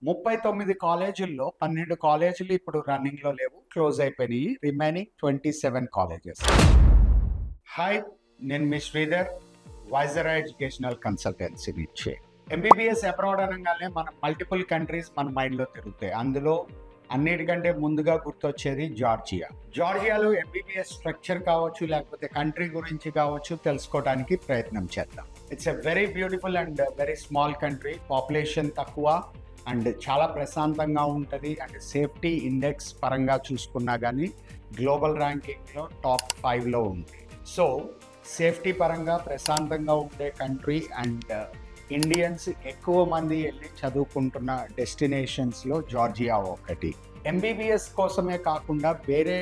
39 కాలేజీల్లో 12 కాలేజీలు ఇప్పుడు రన్నింగ్‌లో లేవు. క్లోజ్ అయిపోయినాయి. Remaining 27 colleges. హాయ్! నేను మీ శ్రీధర్. వైజరా ఎడ్యుకేషనల్ కన్సల్టెన్సీ నుంచి. ఎంబీబీఎస్ అబ్రాడ్ అనంగానే మన మల్టిపుల్ కంట్రీస్ మన మైండ్‌లో తిరుగుతాయి. అందులో అన్నిటికంటే ముందుగా గుర్తొచ్చేది జార్జియా. జార్జియాలో ఎంబీబీఎస్ స్ట్రక్చర్ కావచ్చు, లేకపోతే కంట్రీ గురించి కావచ్చు తెలుసుకోవడానికి ప్రయత్నం చేద్దాం. It's a very beautiful and very small country. Population తక్కువ అండ్ చాలా ప్రశాంతంగా ఉంటుంది. అండ్ సేఫ్టీ ఇండెక్స్ పరంగా చూసుకున్నా కానీ గ్లోబల్ ర్యాంకింగ్లో టాప్ 5లో ఉంది. సో సేఫ్టీ పరంగా ప్రశాంతంగా ఉండే కంట్రీ అండ్ ఇండియన్స్ ఎక్కువ మంది వెళ్ళి చదువుకుంటున్న డెస్టినేషన్స్లో జార్జియా ఒకటి. ఎంబీబీఎస్ కోసమే కాకుండా వేరే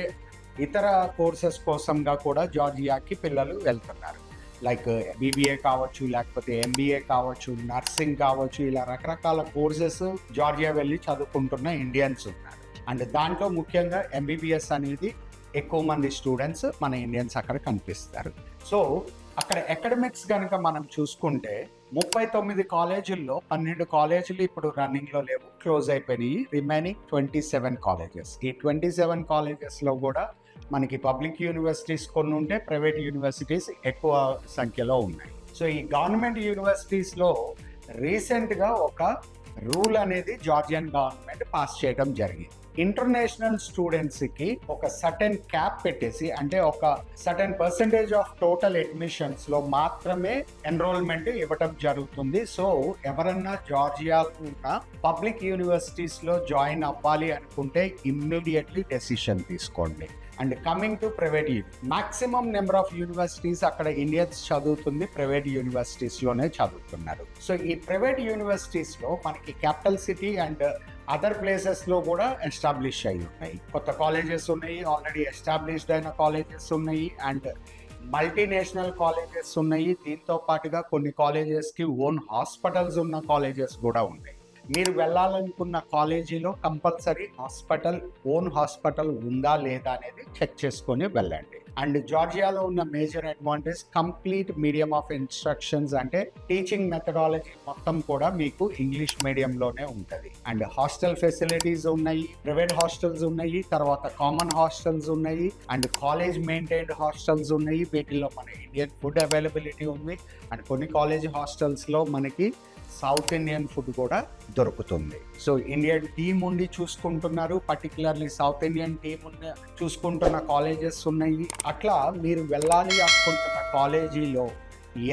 ఇతర కోర్సెస్ కోసంగా కూడా జార్జియాకి పిల్లలు వెళ్తున్నారు. లైక్ బీబీఏ కావచ్చు, లేకపోతే ఎంబీఏ కావచ్చు, నర్సింగ్ కావచ్చు, ఇలా రకరకాల కోర్సెస్ జార్జియా వెళ్ళి చదువుకుంటున్న ఇండియన్స్ ఉన్నారు. అండ్ దాంట్లో ముఖ్యంగా ఎంబీబీఎస్ అనేది ఎక్కువ మంది స్టూడెంట్స్ మన ఇండియన్స్ అక్కడ కనిపిస్తారు. సో అక్కడ అకాడమిక్స్ కనుక మనం చూసుకుంటే 39 కాలేజీల్లో 12 కాలేజీలు ఇప్పుడు రన్నింగ్లో లేవు, క్లోజ్ అయిపోయినాయి. Remaining 27 colleges. ఈ 27 కాలేజెస్లో కూడా మనకి పబ్లిక్ యూనివర్సిటీస్ కొన్ని ఉంటే, ప్రైవేట్ యూనివర్సిటీస్ ఎక్కువ సంఖ్యలో ఉన్నాయి. సో ఈ గవర్నమెంట్ యూనివర్సిటీస్లో రీసెంట్గా ఒక రూల్ అనేది జార్జియన్ గవర్నమెంట్ పాస్ చేయడం జరిగింది. ఇంటర్నేషనల్ స్టూడెంట్స్కి ఒక సర్టెన్ క్యాప్ పెట్టేసి, అంటే ఒక సర్టెన్ పర్సంటేజ్ ఆఫ్ టోటల్ అడ్మిషన్స్లో మాత్రమే ఎన్రోల్మెంట్ ఇవ్వటం జరుగుతుంది. సో ఎవరన్నా జార్జియాకు ఉన్న పబ్లిక్ యూనివర్సిటీస్లో జాయిన్ అవ్వాలి అనుకుంటే ఇమ్మీడియట్లీ డెసిషన్ తీసుకోండి. And coming to private maximum number of universities అక్కడ ఇండియన్స్ చదువుతుంది ప్రైవేట్ యూనివర్సిటీస్లోనే చదువుతున్నారు. సో ఈ ప్రైవేట్ యూనివర్సిటీస్లో మనకి క్యాపిటల్ సిటీ అండ్ అదర్ ప్లేసెస్లో కూడా ఎస్టాబ్లిష్ అయి ఉన్నాయి. కొత్త కాలేజెస్ ఉన్నాయి, ఆల్రెడీ ఎస్టాబ్లిష్డ్ అయిన కాలేజెస్ ఉన్నాయి, అండ్ మల్టీనేషనల్ కాలేజెస్ ఉన్నాయి. దీంతో పాటుగా కొన్ని కాలేజెస్కి ఓన్ హాస్పిటల్స్ ఉన్న కాలేజెస్ కూడా ఉన్నాయి. మీరు వెళ్ళాలనుకున్న కాలేజీలో కంపల్సరీ ఓన్ హాస్పిటల్ ఉందా లేదా అనేది చెక్ చేసుకొని వెళ్ళండి. అండ్ జార్జియాలో ఉన్న major advantage complete medium of instructions, అంటే టీచింగ్ మెథడాలజీ మొత్తం కూడా మీకు ఇంగ్లీష్ మీడియంలోనే ఉంటుంది. అండ్ హాస్టల్ ఫెసిలిటీస్ ఉన్నాయి, ప్రైవేట్ హాస్టల్స్ ఉన్నాయి, తర్వాత కామన్ హాస్టల్స్ ఉన్నాయి, అండ్ కాలేజ్ మెయింటైన్డ్ హాస్టల్స్ ఉన్నాయి. వీటిల్లో మన ఇండియన్ ఫుడ్ అవైలబిలిటీ ఉంది. అండ్ కొన్ని కాలేజ్ హాస్టల్స్లో మనకి సౌత్ ఇండియన్ ఫుడ్ కూడా దొరుకుతుంది. సో ఇండియన్ టీమ్ ఉండి చూసుకుంటున్నారు, పర్టికులర్లీ సౌత్ ఇండియన్ టీమ్ చూసుకుంటున్న కాలేజెస్ ఉన్నాయి. అట్లా మీరు వెళ్ళాలి అనుకుంటున్న కాలేజీలో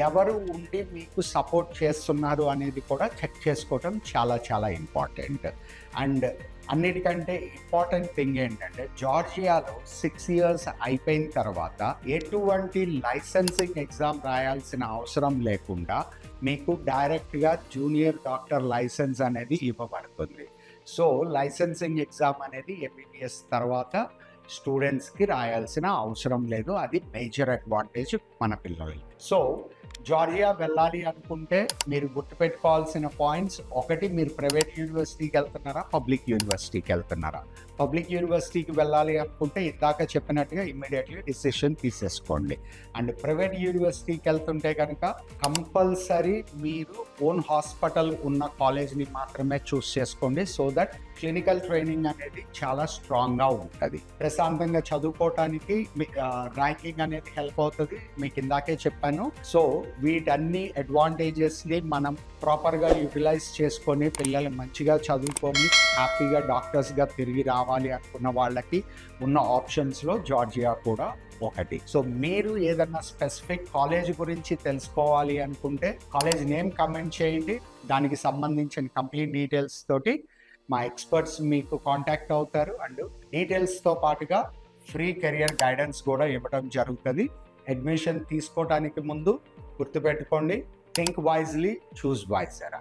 ఎవరు ఉండి మీకు సపోర్ట్ చేస్తున్నారు అనేది కూడా చెక్ చేసుకోవటం చాలా చాలా ఇంపార్టెంట్. అండ్ అన్నిటికంటే ఇంపార్టెంట్ థింగ్ ఏంటంటే జార్జియాలో 6 years అయిపోయిన తర్వాత ఎటువంటి లైసెన్సింగ్ ఎగ్జామ్ రాయాల్సిన అవసరం లేకుండా మీకు డైరెక్ట్గా జూనియర్ డాక్టర్ లైసెన్స్ అనేది ఇవ్వబడుతుంది. సో లైసెన్సింగ్ ఎగ్జామ్ అనేది ఎంబీబీఎస్ తర్వాత స్టూడెంట్స్కి రాయాల్సిన అవసరం లేదు. అది మేజర్ అడ్వాంటేజ్ మన పిల్లలకి. సో జార్జియా వెళ్ళాలి అనుకుంటే మీరు గుర్తుపెట్టుకోవాల్సిన పాయింట్స్: ఒకటి, మీరు ప్రైవేట్ యూనివర్సిటీకి వెళ్తున్నారా, పబ్లిక్ యూనివర్సిటీకి వెళ్తున్నారా. పబ్లిక్ యూనివర్సిటీకి వెళ్ళాలి అనుకుంటే ఇందాక చెప్పినట్టుగా ఇమ్మీడియట్లీ డిసిషన్ తీసేసుకోండి. అండ్ ప్రైవేట్ యూనివర్సిటీకి వెళ్తుంటే కనుక కంపల్సరీ మీరు ఓన్ హాస్పిటల్ ఉన్న కాలేజ్ని మాత్రమే చూస్ చేసుకోండి. సో దట్ క్లినికల్ ట్రైనింగ్ అనేది చాలా స్ట్రాంగ్గా ఉంటుంది. ప్రశాంతంగా చదువుకోవటానికి ర్యాంకింగ్ అనేది హెల్ప్ అవుతుంది. మీకు ఇందాకే చెప్పాను. సో వీటన్ని అడ్వాంటేజెస్ని మనం ప్రాపర్గా యూటిలైజ్ చేసుకొని పిల్లలు మంచిగా చదువుకొని హ్యాపీగా డాక్టర్స్గా తిరిగి రావాలి అనుకున్న వాళ్ళకి ఉన్న ఆప్షన్స్లో జార్జియా కూడా ఒకటి. సో మీరు ఏదన్నా స్పెసిఫిక్ కాలేజ్ గురించి తెలుసుకోవాలి అనుకుంటే కాలేజ్ నేమ్ కమెంట్ చేయండి. దానికి సంబంధించిన కంప్లీట్ డీటెయిల్స్ తోటి మా ఎక్స్పర్ట్స్ మీకు కాంటాక్ట్ అవుతారు. అండ్ డీటెయిల్స్తో పాటుగా ఫ్రీ కెరియర్ గైడెన్స్ కూడా ఇవ్వడం జరుగుతుంది. అడ్మిషన్ తీసుకోవడానికి ముందు గుర్తుపెట్టుకోండి, థింక్ వైజ్లీ, చూస్ వైజరా.